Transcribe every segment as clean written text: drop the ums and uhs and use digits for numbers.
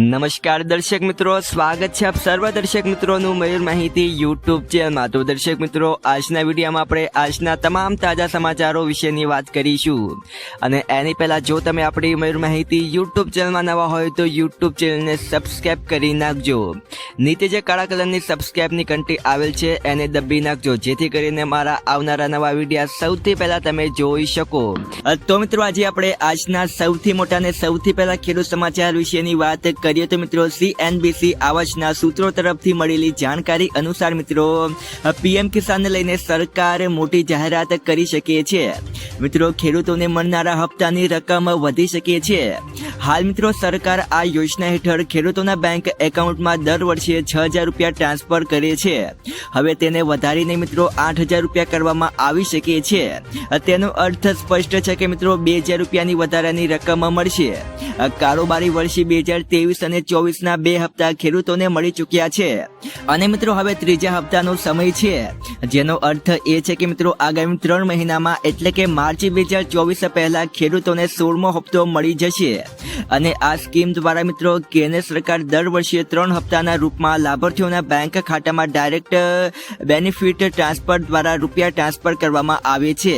નમસ્કાર દર્શક મિત્રો, સ્વાગત છે આપ સર્વ દર્શક મિત્રોનું મયુર માહિતી યુટ્યુબ ચેનલમાં। તો દર્શક મિત્રો, આજના વિડીયોમાં આપણે આજના તમામ તાજા સમાચારો વિશેની વાત કરીશું। અને એની પહેલા જો તમે આપણી મયુર માહિતી યુટ્યુબ ચેનલમાં નવા હોય તો યુટ્યુબ ચેનલને સબસ્ક્રાઇબ કરી નાખજો। નીચે જે કાળા કલરની સબસ્ક્રાઇબની ઘંટી આવેલ છે એને દબાવી નાખજો, જેથી કરીને મારા આવનારા નવા વિડીયો સૌથી પહેલા તમે જોઈ શકો। તો મિત્રો, આજે આપણે આજના સૌથી મોટા અને સૌથી પહેલા ખેડૂત સમાચાર વિશેની વાત કરીએ તો મિત્રો, CNBC આવાસના સૂત્રો તરફથી મળેલી જાણકારી અનુસાર મિત્રો, PM કિસાનને લઈને સરકાર મોટી જાહેરાત કરી શકે છે। મિત્રો, ખેડૂતોને મળનારા હપ્તાની રકમ વધી શકે છે। હાલ મિત્રો, સરકાર આ યોજના હેઠળ ખેડૂતોના બેંક એકાઉન્ટમાં દર વર્ષે 6,000 રૂપિયા ટ્રાન્સફર કરે છે। હવે તેને વધારીને મિત્રો 8,000 રૂપિયા કરવામાં આવી શકે છે। તેનો અર્થ સ્પષ્ટ છે કે મિત્રો 2,000 રૂપિયાની વધારાની રકમ મળશે। કારોબારી વર્ષે 2023 અને 24ના 2 હપ્તા ખેડૂતોને મળી ચૂક્યા છે અને મિત્રો હવે ત્રીજા હપ્તાનો સમય છે, જેનો અર્થ એ છે કે મિત્રો આગામી 3 મહિનામાં એટલે કે માર્ચ 2024 પહેલા ખેડૂતોને 16મો હપ્તો મળી જશે। અને આ સ્કીમ દ્વારા મિત્રો કેન્દ્ર સરકાર દર વર્ષે 3 હપ્તાના રૂપમાં લાભાર્થીઓના બેંક ખાતામાં ડાયરેક્ટ બેનિફિટ ટ્રાન્સફર દ્વારા રૂપિયા ટ્રાન્સફર કરવામાં આવે છે।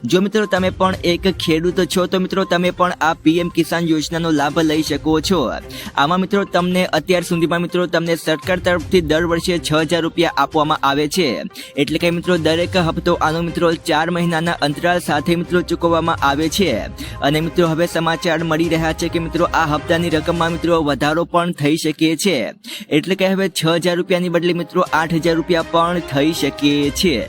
જો મિત્રો તમે પણ એક ખેડૂત છો તો મિત્રો તમે પણ આ PM કિસાન યોજનાનો લાભ લઈ શકો છો। આમાં મિત્રો તમને અત્યાર સુધીમાં મિત્રો તમને સરકાર તરફથી દર વર્ષે 6,000 રૂપિયા આપવામાં આવે છે, એટલે કે મિત્રો દરેક હપ્તો આનો મિત્રો 4 મહિનાના અંતરાલ સાથે મિત્રો ચૂકવવામાં આવે છે। અને મિત્રો હવે સમાચાર મળી રહ્યા છે કે મિત્રો આ હપ્તાની રકમમાં મિત્રો વધારો પણ થઈ શકે છે, એટલે કે હવે 6,000 રૂપિયાની બદલે મિત્રો 8,000 રૂપિયા પણ થઈ શકે છે।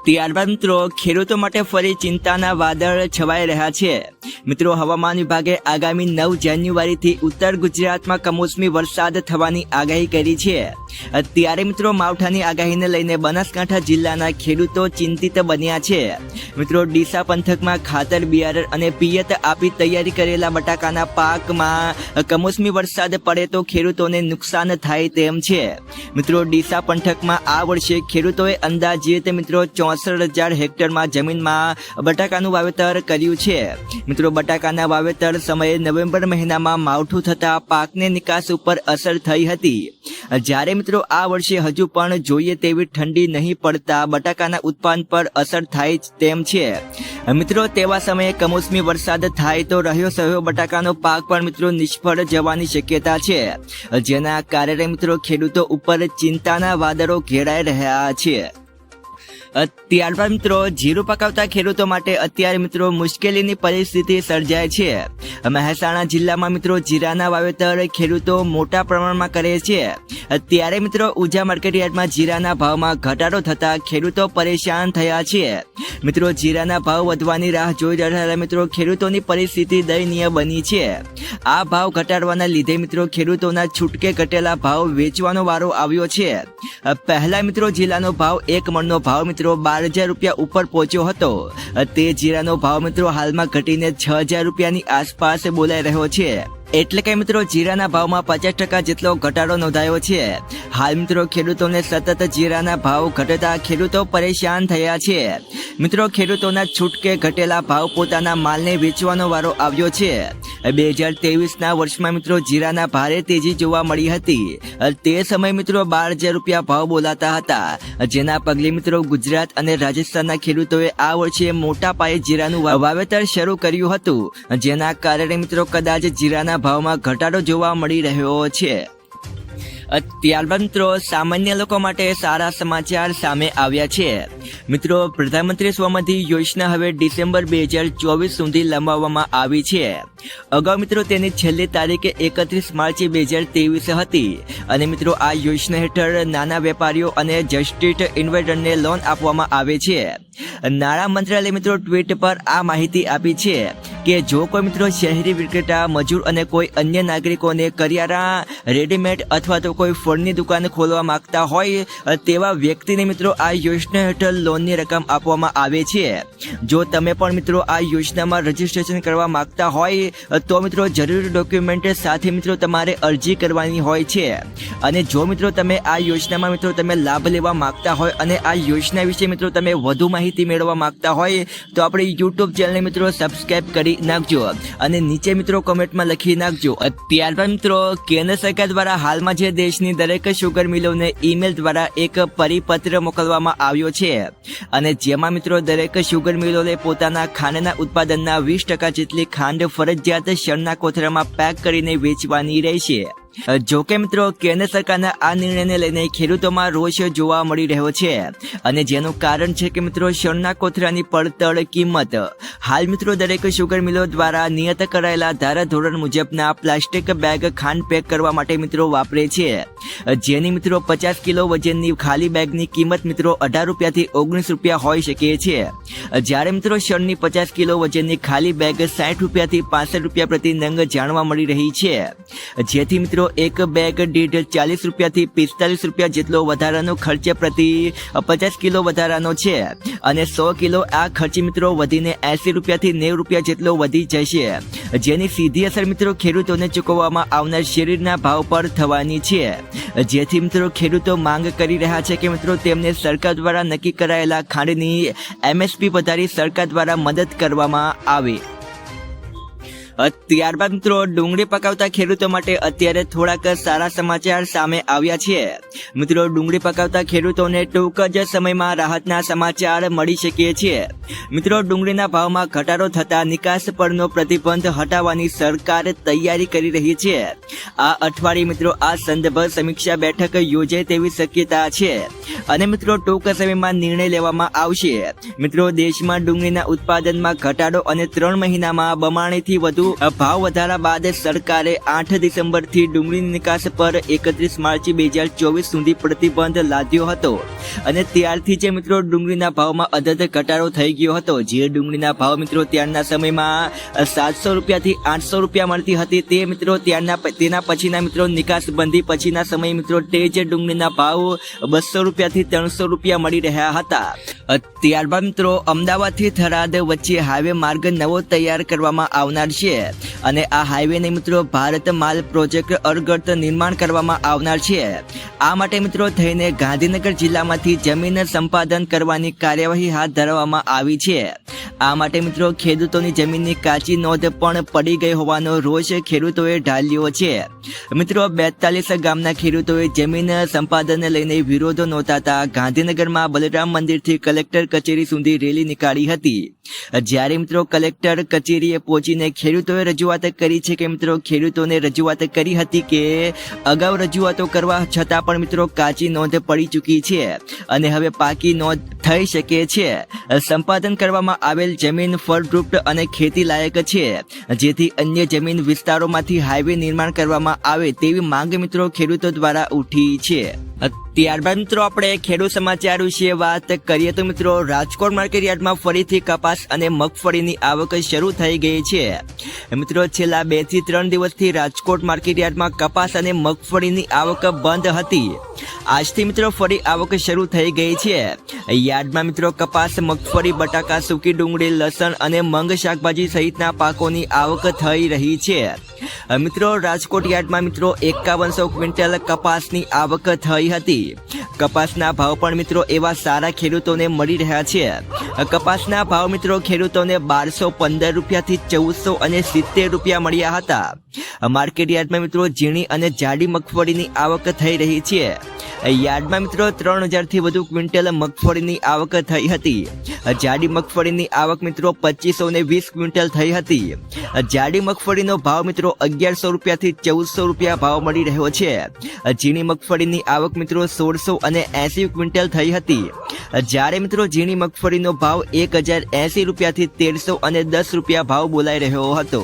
ત્યારબાદ મિત્રો ખેડૂતો માટે ફરી ચિંતાના વાદળ છવાઈ રહ્યા છે। મિત્રો, હવામાન વિભાગે આગામી 9 જાન્યુઆરીથી ઉત્તર ગુજરાતમાં કમોસમી વરસાદ થવાની આગાહી કરી છે। ત્યારે મિત્રો માવઠાની આગાહીને લઈને બનાસકાંઠા જિલ્લાના ખેડૂતો ચિંતિત બન્યા છે। મિત્રો, ડીસા પંથકમાં ખાતર, બિયારણ અને પિયત આપી તૈયારી કરેલા બટાકાના પાકમાં કમોસમી વરસાદ પડે તો ખેડૂતોને નુકસાન થાય તેમ છે। મિત્રો, ડીસા પંથકમાં આ વર્ષે ખેડૂતોએ અંદાજિત મિત્રો 64,000 હેક્ટરમાં જમીનમાં બટાકાનું વાવેતર કર્યું છે। મિત્રો, બટાકાના વાવેતર સમયે નવેમ્બર મહિનામાં માવઠું થતા પાકને નિકાસ ઉપર અસર થઈ હતી, જ્યારે મિત્રો આ વર્ષે હજુ પણ જોઈએ તેવી ઠંડી નહીં પડતા બટાકાના ઉત્પાદન પર અસર થાય તેમ છે। મિત્રો, તેવા સમયે કમોસમી વરસાદ થાય તો રહ્યો સહયો બટાકાનો પાક પણ મિત્રો નિષ્ફળ જવાની શક્યતા છે, જેના કારણે મિત્રો ખેડૂતો ઉપર ચિંતાના વાદળો ઘેરાઈ રહ્યા છે। ત્યારબાદ મિત્રો જીરું પકાવતા ખેડૂતો માટે અત્યારે મિત્રો મુશ્કેલીની પરિસ્થિતિ સર્જાય છે। મહેસાણા જિલ્લામાં મિત્રો જીરાના વાવેતર ખેડૂતો મોટા પ્રમાણમાં કરે છે, ત્યારે મિત્રો ઉજા માર્કેટયાર્ડમાં જીરાના ભાવમાં ઘટાડો થતા ખેડૂતો પરેશાન થયા છે। મિત્રો, જીરાના ભાવ વધવાની રાહ જોઈ રહેલા મિત્રો ખેડૂતોની પરિસ્થિતિ દયનીય બની છે। આ ભાવ ઘટાડવાના લીધે મિત્રો ખેડૂતોના છૂટકે ઘટેલા ભાવ વેચવાનો વારો આવ્યો છે। પહેલા મિત્રો જિલ્લાનો ભાવ 1 મણનો ભાવ મિત્રો 12,000 રૂપિયા ઉપર પહોંચ્યો હતો, તે જીરાનો ભાવ મિત્રો હાલમાં ઘટીને 6,000 રૂપિયાની આસપાસ બોલાઈ રહ્યો છે, એટલે કે મિત્રો જીરાના ભાવમાં 50% જેટલો ઘટાડો નોંધાયો છે। હાલ મિત્રો ખેડૂતોને સતત જીરાના ભાવ ઘટતા ખેડૂતો પરેશાન થયા છે। મિત્રો, ખેડૂતોના છૂટકે ઘટેલા ભાવ પોતાના માલને વેચવાનો વારો આવ્યો છે। 2023ના વર્ષમાં મિત્રો જીરાના ભારે તેજી જોવા મળી હતી, તે સમયે મિત્રો 12,000 રૂપિયા ભાવ બોલાતા હતા, જેના પગલે મિત્રો ગુજરાત અને રાજસ્થાનના ખેડૂતોએ આ વર્ષે મોટા પાયે જીરાનું વાવેતર શરૂ કર્યું હતું, જેના કારણે મિત્રો કદાચ જીરાના ભાવમાં ઘટાડો જોવા મળી રહ્યો છે। ત્યારબાદ મિત્રો સામાન્ય લોકો માટે સારા સમાચાર સામે આવ્યા છે। મિત્રો, પ્રધાનમંત્રી સ્વનિધિ યોજના હવે ડિસેમ્બર 2024 સુધી લંબાવવામાં આવી છે। અગાઉ મિત્રો તેની છેલ્લી તારીખ 31 માર્ચ 2023 હતી અને મિત્રો આ યોજના હેઠળ નાના વેપારીઓ અને જસ્ટિસ ઇન્વેસ્ટરને લોન આપવામાં આવે છે। નાણાં મંત્રાલય મિત્રો ટ્વીટ પર આ માહિતી આપી છે કે જો કોઈ મિત્રો શહેરી વિક્રેતા, મજૂર અને કોઈ અન્ય નાગરિકોને કરિયાણા, રેડીમેડ અથવા તો કોઈ ફળની દુકાન ખોલવા માંગતા હોય તેવા વ્યક્તિને મિત્રો આ યોજના હેઠળ લોનની રકમ આપવામાં આવે છે। જો તમે પણ મિત્રો આ યોજનામાં રજીસ્ટ્રેશન કરવા માંગતા હોય તો મિત્રો જરૂરી ડોક્યુમેન્ટ સાથે મિત્રો તમારે અરજી કરવાની હોય છે। અને જો મિત્રો તમે આ યોજનામાં મિત્રો તમે લાભ લેવા માંગતા હોય અને આ યોજના વિશે મિત્રો તમે વધુ માહિતી મેળવવા માંગતા હોય તો આપણી YouTube ચેનલને મિત્રો સબસ્ક્રાઇબ કરી કરી નાખજો અને નીચે મિત્રો કોમેન્ટમાં લખી નાખજો. ત્યારબાદ મિત્રો કેન્દ્ર સરકાર દ્વારા હાલમાં જે દેશની દરેક શુગર મિલોને ઈમેલ દ્વારા એક પરિપત્ર મોકલવામાં આવ્યો છે અને જેમાં મિત્રો દરેક શુગર મિલોને પોતાના ખાંડના ઉત્પાદનના 20% જેટલી ખાંડ ફરજિયાત શણના કોથળામાં પેક કરીને વેચવાની રહેશે. જો કે મિત્રો કેન્દ્ર સરકારના આ નિર્ણયને લઈને ખેડૂતોમાં રોષ જોવા મળી રહ્યો છે અને જેનું કારણ છે કે મિત્રો શણના કોથળાની પડતર કિંમત હાલ મિત્રો દરેક શુગર મિલો દ્વારા નિયત કરાયેલા ધારાધોરણ મુજબના પ્લાસ્ટિક બેગ ખાંડ પેક કરવા માટે મિત્રો વાપરે છે, જેની મિત્રો 50 કિલો વજનની ખાલી બેગની કિંમત મિત્રો 18 રૂપિયાથી 19 રૂપિયા હોઈ શકે છે, જ્યારે મિત્રો શણની 50 કિલો વજનની ખાલી બેગ 60 રૂપિયાથી 65 રૂપિયા પ્રતિ નંગ જાણવા મળી રહી છે, જેથી મિત્રો એક બેગ દીઠ 40 રૂપિયાથી 45 રૂપિયા જેટલો વધારાનો ખર્ચ પ્રતિ 50 કિલો વધારાનો છે અને 100 કિલો આ ખર્ચ મિત્રો વધીને 80 રૂપિયાથી 90 રૂપિયા જેટલો વધી જશે, જેની સીધી અસર મિત્રો ખેડૂતોને ચૂકવવામાં આવનાર શેરડીના ભાવ પર થવાની છે, જેથી મિત્રો ખેડૂતો માંગ કરી રહ્યા છે કે મિત્રો તેમને સરકાર દ્વારા નક્કી કરાયેલા ખાંડની MSP વધારી સરકાર દ્વારા મદદ કરવામાં આવે. ત્યારબાદ મિત્રો ડુંગળી પકાવતા ખેડૂતો માટે અત્યારે થોડાક સારા સમાચાર સામે આવ્યા છે. મિત્રો ડુંગળી પકાવતા ખેડૂતોને ટૂંક જ સમયમાં રાહતના સમાચાર મળી શકે છે. મિત્રો ડુંગળીના ભાવમાં ઘટાડો થતા નિકાસ પરનો પ્રતિબંધ હટાવવાની સરકાર તૈયારી કરી રહી છે. આ અઠવાડિયે મિત્રો આ સંદર્ભ સમીક્ષા બેઠક યોજાય તેવી શક્યતા છે અને મિત્રો ટૂંક સમયમાં નિર્ણય લેવામાં આવશે. મિત્રો દેશમાં ડુંગળીના ઉત્પાદનમાં ઘટાડો અને 3 મહિનામાં બમણીથી વધુ ભાવ વધારા બાદ સરકારે 8 ડિસેમ્બરથી ડુંગળીની નિકાસ પર 31 માર્ચ 2024 સુધી પ્રતિબંધ લાદ્યો હતો અને ત્યારથી જ મિત્રો ડુંગળીના ભાવમાં અધધ ઘટાડો થઈ ગયો હતો. જે ડુંગળીના ભાવ મિત્રો ત્યારના સમયમાં 700 રૂપિયાથી 800 રૂપિયા મળતી હતી તે મિત્રો તેના પછીના મિત્રો નિકાસ બંધી પછીના સમય મિત્રો તે જ ડુંગળીના ભાવ 200 રૂપિયાથી 300 રૂપિયા મળી રહ્યા હતા. ત્યારબાદ મિત્રો અમદાવાદથી થરાદ વચ્ચે હાઈવે માર્ગ નવો તૈયાર કરવામાં આવનાર છે અને આ હાઈવેને મિત્રો ભારત માલ પ્રોજેક્ટ અંતર્ગત નિર્માણ કરવામાં આવનાર છે. આ માટે મિત્રો થઈને ગાંધીનગર જિલ્લામાંથી જમીન સંપાદન કરવાની કાર્યવાહી હાથ ધરવામાં આવી છે. આ માટે મિત્રો ખેડૂતોની જમીનની કાચી નોંધ પણ પડી ગઈ હોવાનો રોષ ખેડૂતોએ ઢાળ્યો છે. મિત્રો 42 ગામના ખેડૂતોએ જમીન સંપાદનને લઈને વિરોધ નોંધાતા ગાંધીનગરમાં બલરામ મંદિરથી કલેક્ટર કચેરી સુધી રેલી નીકાળી હતી. જ્યારે મિત્રો કલેક્ટર કચેરીએ પહોંચીને ખેડૂતોએ રજૂઆત કરી છે કે મિત્રો ખેડૂતોને રજૂઆત કરી હતી કે અગાઉ રજૂઆતો કરવા છતાં પણ મિત્રો કાચી નોંધ પડી ચૂકી છે અને હવે પાકી નોંધ થઈ શકે છે. સંપાદન કરવામાં આવેલ જમીન ફળદ્રુપ અને ખેતી લાયક છે, જેથી અન્ય જમીન વિસ્તારોમાંથી હાઈવે નિર્માણ કરવામાં આવે તેવી માંગ મિત્રો ખેડૂતો દ્વારા ઉઠી છે. ત્યારબાદ મિત્રો આપણે ખેડૂત સમાચાર વિશે વાત કરીએ તો મિત્રો રાજકોટ માર્કેટ યાર્ડમાં ફરીથી કપાસ અને મગફળીની આવક શરૂ થઈ ગઈ છે. મિત્રો છેલ્લા 2 થી 3 દિવસથી રાજકોટ માર્કેટ યાર્ડમાં કપાસ અને મગફળીની આવક બંધ હતી. આજથી મિત્રો ફરી આવક શરૂ થઈ ગઈ છે. યાર્ડમાં મિત્રો કપાસ, મગફળી, બટાકા, સૂકી ડુંગળી, લસણ અને મગ શાકભાજી સહિતના પાકોની આવક થઈ રહી છે. મિત્રો રાજકોટ યાર્ડમાં મિત્રો 5100 ક્વિન્ટલ કપાસની આવક થઈ હતી. કપાસના ભાવ પણ મિત્રો એવા સારા ખેડૂતોને મળી રહ્યા છે. કપાસના ભાવ મિત્રો ખેડૂતોને 1215 રૂપિયાથી 1400 અને 70 રૂપિયા મળ્યા હતા. માર્કેટ યાર્ડમાં મિત્રો ઝીણી અને જાડી મગફળીની આવક થઈ રહી છે. યાર્ડમાં મિત્રો 3000 થી વધુ ક્વિન્ટલ મગફળીની આવક થઈ હતી. જાડી મગફળીની આવક મિત્રો 2520 ક્વિન્ટલ થઈ હતી. જાડી મગફળીનો ભાવ મિત્રો 1100 રૂપિયાથી 1400 રૂપિયા ભાવ મળી રહ્યો છે. ઝીણી મગફળીની આવક મિત્રો 1600 અને 80 ક્વિન્ટલ થઈ હતી. જ્યારે મિત્રો ઝીણી મગફળીનો ભાવ 1080 રૂપિયાથી 1300 અને 10 રૂપિયા ભાવ બોલાઈ રહ્યો હતો.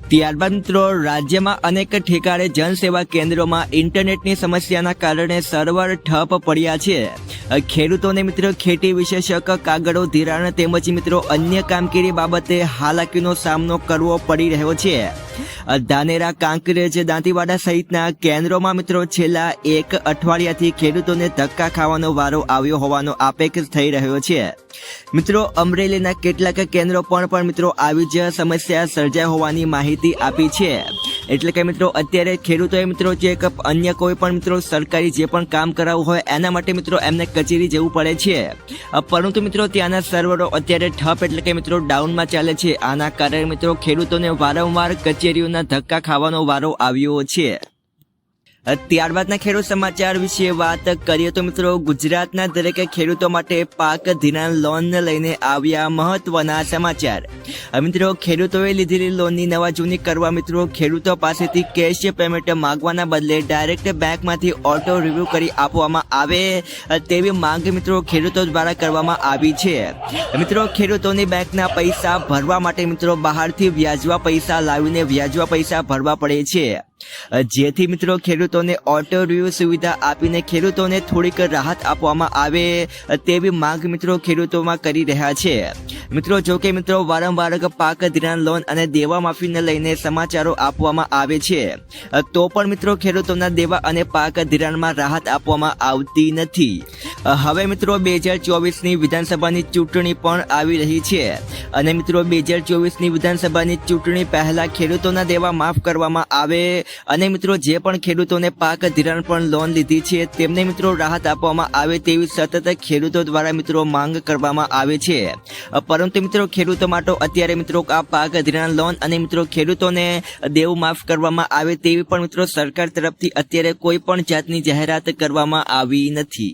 ત્યારબાદ મિત્રો રાજ્યમાં અનેક ઠેકાણે જનસેવા કેન્દ્રોમાં ઇન્ટરનેટની સમસ્યાના કારણે સર્વર ઠપ પડ્યા છે. ખેડૂતોને મિત્રો ખેતી વિશેષક, કાગળો, ધિરાણ તેમજ મિત્રો અન્ય કામગીરી બાબતે હાલાકીનો સામનો કરવો પડી રહ્યો છે. ધાનેરા, કાંકરેજ, દાંતીવાડા સહિતના કેન્દ્રોમાં મિત્રો છેલ્લા 1 અઠવાડિયાથી ખેડૂતોને ધક્કા ખાવાનો વારો આવ્યો હોવાનો આક્ષેપ થઈ રહ્યો છે. મિત્રો અમરેલીના કેટલાક કેન્દ્રો પણ મિત્રો આવી જ સમસ્યા સર્જાઈ હોવાની માહિતી આપી છે. એટલે કે મિત્રો અત્યારે ખેડૂતોએ મિત્રો જે અન્ય કોઈ પણ મિત્રો સરકારી જે પણ કામ કરાવવું હોય એના માટે મિત્રો એમને કચેરી જવું પડે છે, પરંતુ મિત્રો ત્યાંના સર્વરો અત્યારે ઠપ એટલે કે મિત્રો ડાઉનમાં ચાલે છે. આના કારણે મિત્રો ખેડૂતોને વારંવાર કચેરીઓના ધક્કા ખાવાનો વારો આવ્યો છે. ત્યારબાદના ખેડૂત સમાચાર વિશે વાત કરીએ તો મિત્રો ગુજરાતના દરેક ખેડૂતો માટે પાક ધિરાણ લોન લઈને આવ્યા મહત્વના સમાચાર. મિત્રો ખેડૂતોએ લીધેલી લોનની નવા જૂની કરવા મિત્રો ખેડૂતો પાસેથી કેશ પેમેન્ટ માંગવાના બદલે ડાયરેક્ટ બેંકમાંથી ઓટો રિવ્યુ કરી આપવામાં આવે તેવી માંગ મિત્રો ખેડૂતો દ્વારા કરવામાં આવી છે. મિત્રો ખેડૂતોની બેંકના પૈસા ભરવા માટે મિત્રો બહારથી વ્યાજવા પૈસા લાવીને વ્યાજવા પૈસા ભરવા પડે છે, જેથી મિત્રો ખેડૂતોને ઓટો રિવ્યુ સુવિધા આપીને ખેડૂતોને થોડીક રાહત આપવામાં આવે તેવી માંગ મિત્રો ખેડૂતોમાં કરી રહ્યા છે. મિત્રો જો કે મિત્રો વારંવાર પાક ધિરાણ લોન અને દેવા માફીને લઈને સમાચારો આપવામાં આવે છે, તો પણ મિત્રો ખેડૂતોના દેવા અને પાક ધિરાણમાં રાહત આપવામાં આવતી નથી. હવે મિત્રો 2024ની વિધાનસભાની ચૂંટણી પણ આવી રહી છે અને મિત્રો 2024ની વિધાનસભાની ચૂંટણી પહેલા ખેડૂતોના દેવા માફ કરવામાં આવે અને મિત્રો જે પણ ખેડૂતોને પાક ધિરાણ પણ લોન લીધી છે તેમને મિત્રો રાહત આપવામાં આવે તેવી સતત ખેડૂતો દ્વારા મિત્રો માંગ કરવામાં આવે છે. પરંતુ મિત્રો ખેડૂતો માટે અત્યારે મિત્રો આ પાક ધિરાણ લોન અને મિત્રો ખેડૂતોને દેવું માફ કરવામાં આવે તેવી પણ મિત્રો સરકાર તરફથી અત્યારે કોઈ પણ જાતની જાહેરાત કરવામાં આવી નથી.